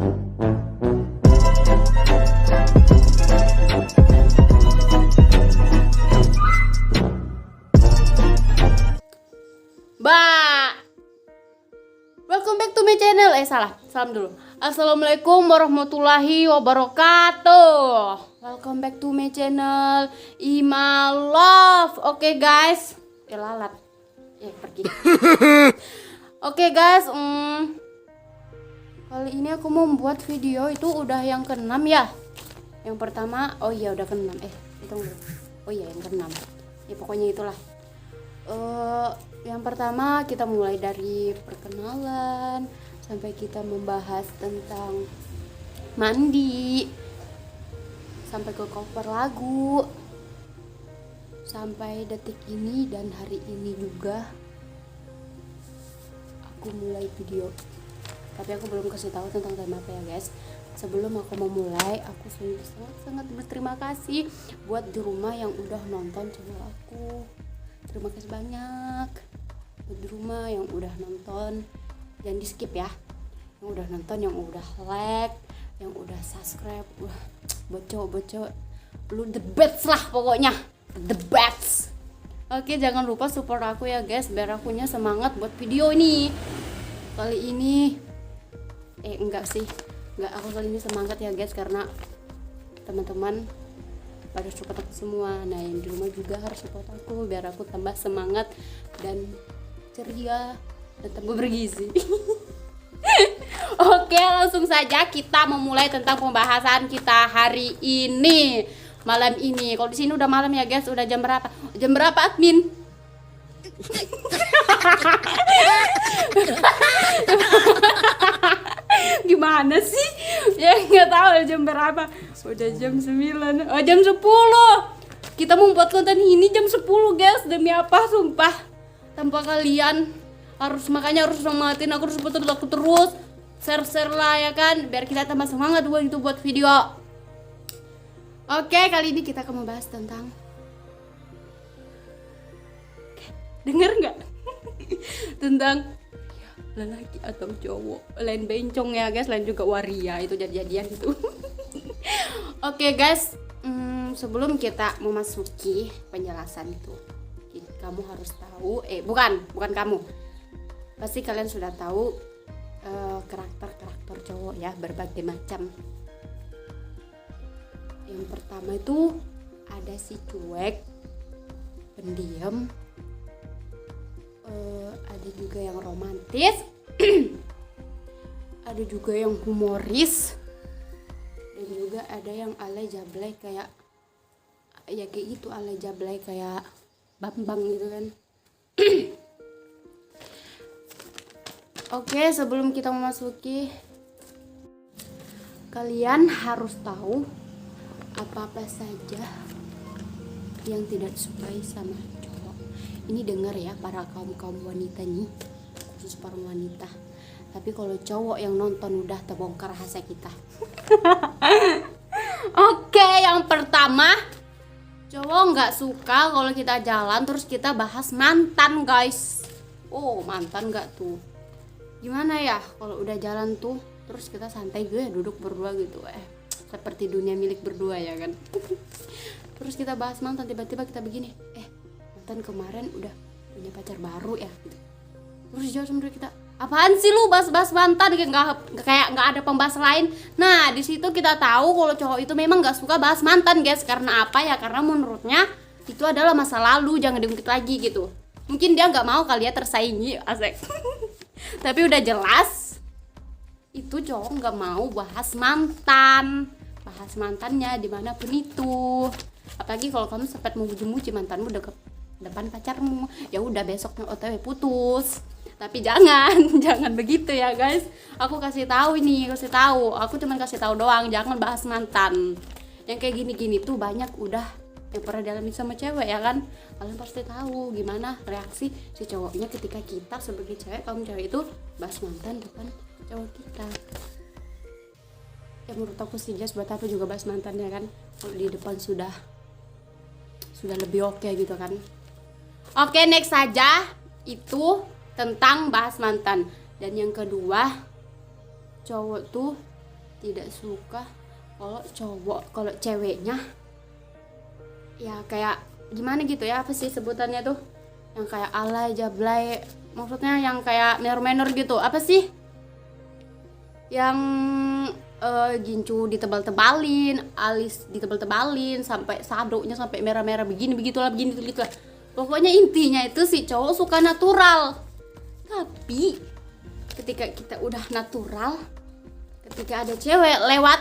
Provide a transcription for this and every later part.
Welcome back to my channel. Salam dulu. Assalamualaikum warahmatullahi wabarakatuh. Welcome back to my channel Ima Love. Oke guys, lalat. Pergi. Oke guys, kali ini aku mau membuat video itu udah yang ke-6 ya. Yang pertama, oh iya udah ke-6. Hitung dulu. Oh iya yang ke-6. Ya pokoknya itulah. Yang pertama kita mulai dari perkenalan sampai kita membahas tentang mandi, sampai ke cover lagu, sampai detik ini dan hari ini juga aku mulai video. Tapi aku belum kasih tahu tentang tema apa ya guys. Sebelum aku memulai, aku sangat berterima kasih buat di rumah yang udah nonton channel aku. Terima kasih banyak buat di rumah yang udah nonton. Jangan di skip ya. Yang udah nonton, yang udah like, yang udah subscribe. Wah, buat cowok lu the best lah pokoknya. The best. Oke, jangan lupa support aku ya guys, biar akunya semangat buat video ini. Kali ini enggak, aku kali ini semangat ya guys karena teman-teman pada support aku semua. Nah yang di rumah juga harus support aku biar aku tambah semangat dan ceria dan tambah bergizi. Oke, langsung saja kita memulai tentang pembahasan kita hari ini, malam ini. Kalau di sini udah malam ya guys, udah jam berapa? Jam berapa admin? Gimana sih? Ya nggak tahu jam berapa. Udah jam 9. Oh jam 10. Kita membuat konten ini jam 10 guys. Demi apa sumpah? Tanpa kalian makanya harus semangatin aku terus share lah ya kan, biar kita tambah semangat buat video. Oke, kali ini kita akan membahas tentang denger nggak? Tentang lelaki atau cowok, lain bencong ya guys, lain juga waria, itu jadian gitu. Oke guys, sebelum kita memasuki penjelasan itu, kamu harus tahu, bukan kamu, pasti kalian sudah tahu karakter cowok ya, berbagai macam. Yang pertama itu ada si cuek, pendiam, ada juga yang romantis, ada juga yang humoris, dan juga ada yang alay jablay kayak gitu, alay jablay kayak Bambang gitu kan. Oke, sebelum kita memasuki, kalian harus tahu apa saja yang tidak disukai sama cowok. Ini dengar ya para kaum wanita nih, khusus para wanita. Tapi kalau cowok yang nonton udah terbongkar rahasia kita. Oke, yang pertama, cowok nggak suka kalau kita jalan terus kita bahas mantan guys. Oh mantan nggak tuh? Gimana ya kalau udah jalan tuh terus kita santai duduk berdua gitu, seperti dunia milik berdua ya kan. Terus kita bahas mantan, tiba-tiba kita begini, mantan kemarin udah punya pacar baru ya gitu. Terus jawab sama kita, apaan sih lu bahas mantan, kayak nggak ada pembahasan lain. Nah di situ kita tahu kalau cowok itu memang nggak suka bahas mantan guys. Karena apa ya? Karena menurutnya itu adalah masa lalu, jangan diungkit lagi gitu. Mungkin dia nggak mau kali ya tersaingi, asik. Tapi udah jelas itu cowok nggak mau bahas mantannya dimanapun itu. Apalagi kalau kamu sempat memuji mantanmu depan pacarmu, ya udah besoknya OTW putus. Tapi jangan begitu ya guys. Aku kasih tahu, aku cuma kasih tahu doang, jangan bahas mantan. Yang kayak gini tuh banyak udah yang pernah dialami sama cewek ya kan. Kalian pasti tahu gimana reaksi si cowoknya ketika kita sebagai cewek, kaum cewek itu bahas mantan depan cowok kita. Ya menurut aku sih guys, buat apa juga bahas mantan ya kan, kalau di depan sudah lebih oke gitu kan. Oke, next saja itu tentang bahas mantan. Dan yang kedua, cowok tuh tidak suka kalau ceweknya ya kayak gimana gitu ya, apa sih sebutannya tuh, yang kayak alay jablay, maksudnya yang kayak menor gitu, apa sih yang gincu ditebal-tebalin, alis ditebal-tebalin sampai sadonya sampai merah-merah begitulah. Pokoknya intinya itu si cowok suka natural. Tapi ketika kita udah natural, ketika ada cewek lewat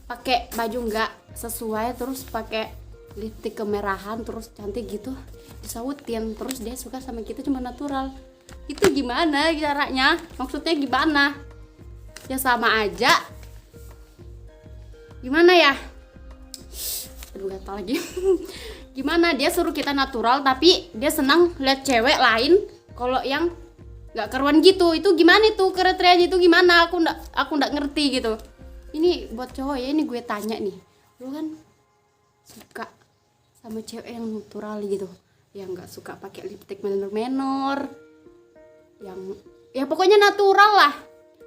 pakai baju nggak sesuai, terus pakai lipstick kemerahan, terus cantik gitu, disautin, terus dia suka sama kita cuma natural, itu gimana caranya? Maksudnya gimana? Ya sama aja. Gimana ya? Aduh gatal lagi. Gimana dia suruh kita natural tapi dia senang lihat cewek lain kalau yang nggak karuan gitu, itu gimana itu kriterianya, itu gimana? Aku nggak ngerti gitu. Ini buat cowok ya, ini gue tanya nih, lu kan suka sama cewek yang natural gitu, yang nggak suka pakai lipstick menor, yang ya pokoknya natural lah.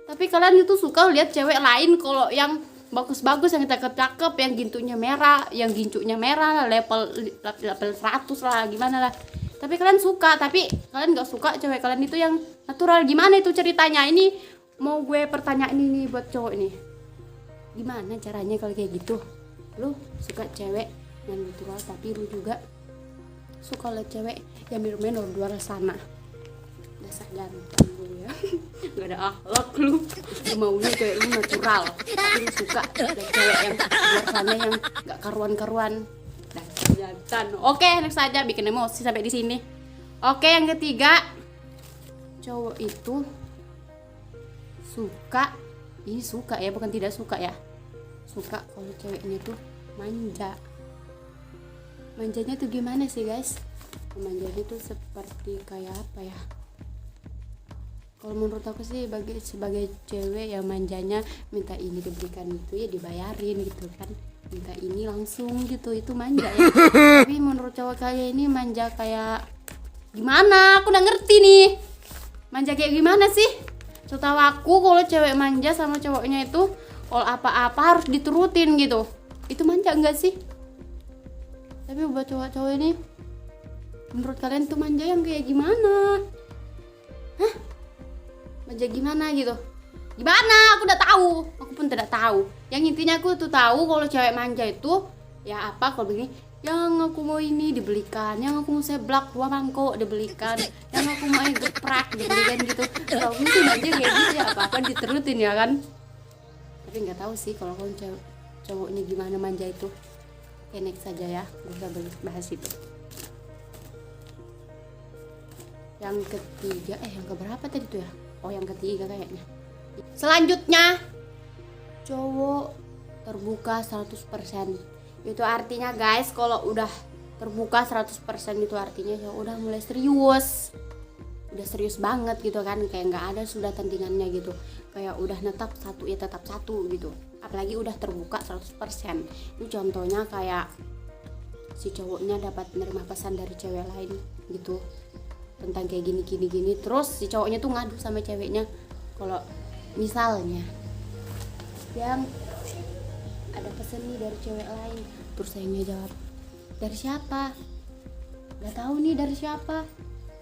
Tapi kalian itu suka lihat cewek lain kalau yang bagus-bagus, yang cakep-cakep, yang gincunya merah, level 100 lah, gimana lah. Tapi kalian suka, tapi kalian nggak suka cewek kalian itu yang natural. Gimana itu ceritanya? Ini mau gue pertanyaan ini buat cowok ini, gimana caranya kalau kayak gitu? Lu suka cewek yang natural tapi lu juga suka lihat cewek yang menor di luar sana. Dasar jantan lu ya. Gak ada akhlak lu maunya cewek lu natural tapi lu suka lihat cewek yang di luar sana yang gak karuan-karuan. Dasar jantan. Oke, next aja, bikin emosi sampai di sini. Oke, yang ketiga, cowok itu suka, ini suka ya, bukan tidak suka ya, suka kalau ceweknya tuh manja. Manjanya tuh gimana sih guys? Manjanya tuh seperti kayak apa ya? Kalau menurut aku sih sebagai cewek yang manjanya minta ini diberikan itu ya dibayarin gitu kan, minta ini langsung gitu, itu manja ya. Tapi menurut cowok kayak ini manja kayak gimana? Aku nggak ngerti nih, manja kayak gimana sih? Setahu aku kalau cewek manja sama cowoknya itu kalau apa-apa harus diturutin gitu, itu manja enggak sih? Tapi buat cowok-cowok ini, menurut kalian tuh manja yang kayak gimana? Hah? Manja gimana gitu? Gimana? Aku udah tahu. Aku pun tidak tahu. Yang intinya aku tuh tahu kalau cewek manja itu ya apa, kalau begini, yang aku mau ini dibelikan, yang aku mau seblak 2 mangkok dibelikan, yang aku mau geprak dibelikan gitu. Kalau aku sih manja kayak gitu ya, apa-apa diterutin ya kan. Tapi nggak tahu sih kalau cowoknya gimana manja itu. Oke, next saja ya, gue usah bahas itu. Yang ketiga, yang keberapa tadi tuh ya? Oh, yang ketiga kayaknya. Selanjutnya, cowok terbuka 100%. Itu artinya guys, kalau udah terbuka 100% itu artinya ya udah mulai serius. Udah serius banget gitu kan, kayak nggak ada sudah tandingannya gitu. Kayak udah netap satu ya tetap satu gitu. Apalagi udah terbuka 100%. Itu contohnya kayak si cowoknya dapat menerima pesan dari cewek lain gitu, tentang kayak gini, terus si cowoknya tuh ngadu sama ceweknya. Kalau misalnya yang ada pesan nih dari cewek lain, terus sayangnya jawab, dari siapa? Gak tahu nih dari siapa.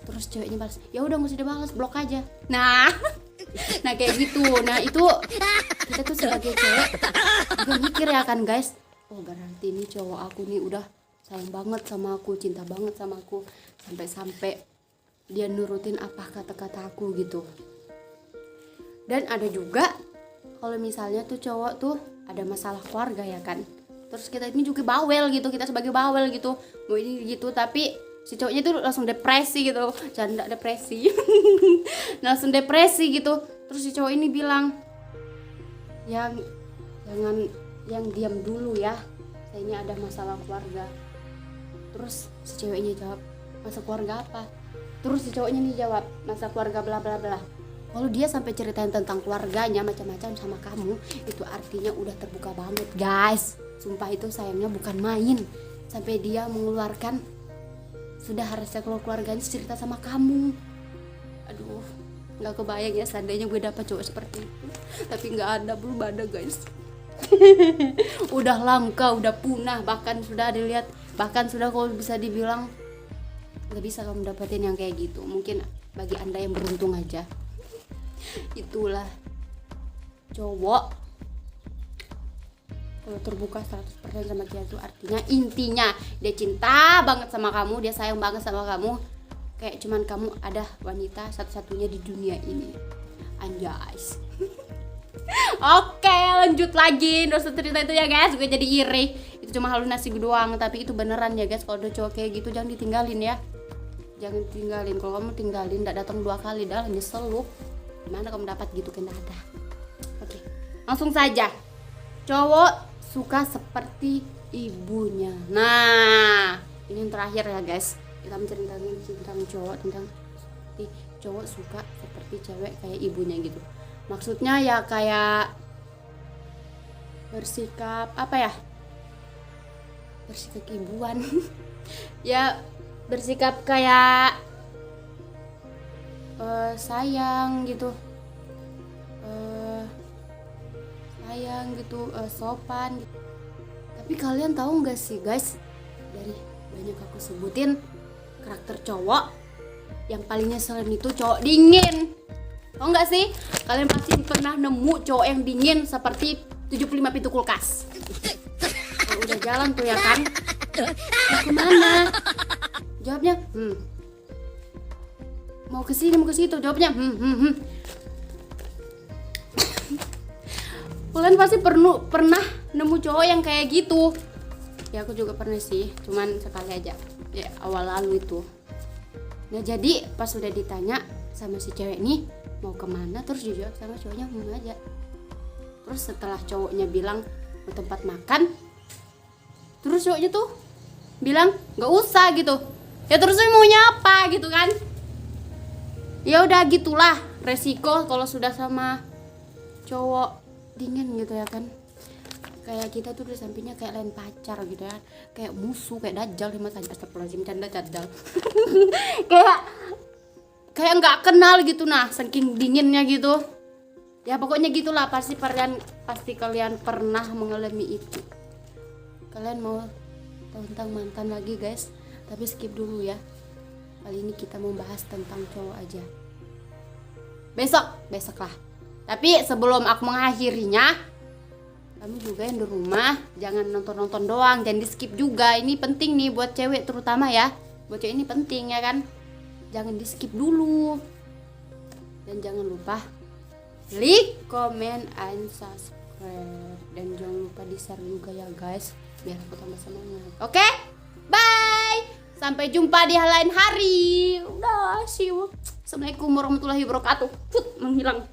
Terus ceweknya balas, ya udah nggak usah dibalas, blok aja. Nah kayak gitu. Nah itu kita tuh sebagai cewek juga mikir ya kan guys, oh berarti nih cowok aku nih udah sayang banget sama aku, cinta banget sama aku, sampai dia nurutin apa kata-kata aku gitu. Dan ada juga kalau misalnya tuh cowok tuh ada masalah keluarga ya kan, terus kita ini juga bawel gitu, kita sebagai bawel gitu mau ini gitu, tapi si cowoknya tuh langsung depresi gitu, janda depresi langsung depresi gitu. Terus si cowok ini bilang, yang diam dulu ya, saya ini ada masalah keluarga. Terus si ceweknya jawab, masalah keluarga apa? Terus si cowoknya nih jawab, masalah keluarga bla bla bla. Kalau dia sampai ceritain tentang keluarganya macam-macam sama kamu, itu artinya udah terbuka banget guys. Sumpah itu sayangnya bukan main. Sampai dia mengeluarkan sudah harusnya kalau keluarganya cerita sama kamu. Aduh, Nggak kebayang ya seandainya gue dapat cowok seperti itu, tapi nggak ada, belum ada guys. Udah langka, udah punah, bahkan sudah dilihat, bahkan sudah kalau bisa dibilang nggak bisa kamu dapetin yang kayak gitu. Mungkin bagi anda yang beruntung aja. Itulah cowok kalau terbuka 100% sama dia itu artinya, intinya dia cinta banget sama kamu, dia sayang banget sama kamu, kayak cuman kamu ada wanita satu-satunya di dunia ini. Anjas. Oke, lanjut lagi. Dosa cerita itu ya guys, gue jadi iri. Itu cuma halusinasi doang, tapi itu beneran ya guys. Kalau ada cowok kayak gitu jangan ditinggalin ya. Jangan tinggalin. Kalau kamu tinggalin enggak datang 2 kali dah nyesel lu. Gimana kamu dapat gitu kan ada. Oke. Langsung saja. Cowok suka seperti ibunya. Nah, ini yang terakhir ya guys. Kita menceritakan tentang cowok, tentang cowok suka seperti cewek kayak ibunya gitu. Maksudnya ya kayak bersikap apa ya? Bersikap ibuan. Ya bersikap kayak sayang gitu. Sayang gitu, sopan gitu. Tapi kalian tahu nggak sih guys, dari banyak aku sebutin karakter cowok yang paling ngeselin itu cowok dingin. Tahu nggak sih? Kalian pasti pernah nemu cowok yang dingin seperti 75 pintu kulkas. Kalau udah jalan tuh ya kan, mau kemana? Jawabnya mau ke sini, mau ke situ. Jawabnya Kalian pasti pernah nemu cowok yang kayak gitu. Ya aku juga pernah sih, cuman sekali aja. Ya awal lalu itu. Nah jadi pas udah ditanya sama si cewek nih mau kemana, terus dijawab sama cowoknya aja. Terus setelah cowoknya bilang mau tempat makan, terus cowoknya tuh bilang nggak usah gitu. Ya terusnya maunya apa gitu kan? Ya udah gitulah resiko kalau sudah sama cowok dingin gitu ya kan. Kayak kita tuh di sampingnya kayak lain pacar gitu ya, kayak musuh, kayak dajjal di mata. Astagfirullahaladzim, canda dajjal. kayak nggak kenal gitu, nah saking dinginnya gitu ya. Pokoknya gitulah, pasti kalian pernah mengalami itu. Kalian mau tahu tentang mantan lagi guys, tapi skip dulu ya. Kali ini kita mau bahas tentang cowok aja, besok lah. Tapi sebelum aku mengakhirinya, kamu juga yang di rumah jangan nonton doang, jangan di skip juga. Ini penting nih buat cewek terutama ya. Buat cewek ini penting ya kan. Jangan di skip dulu. Dan jangan lupa like, comment, and subscribe. Dan jangan lupa di share juga ya guys, biar aku tambah semangat. Oke? Bye. Sampai jumpa di hal lain hari. Udah, see you. Assalamualaikum warahmatullahi wabarakatuh. Menghilang.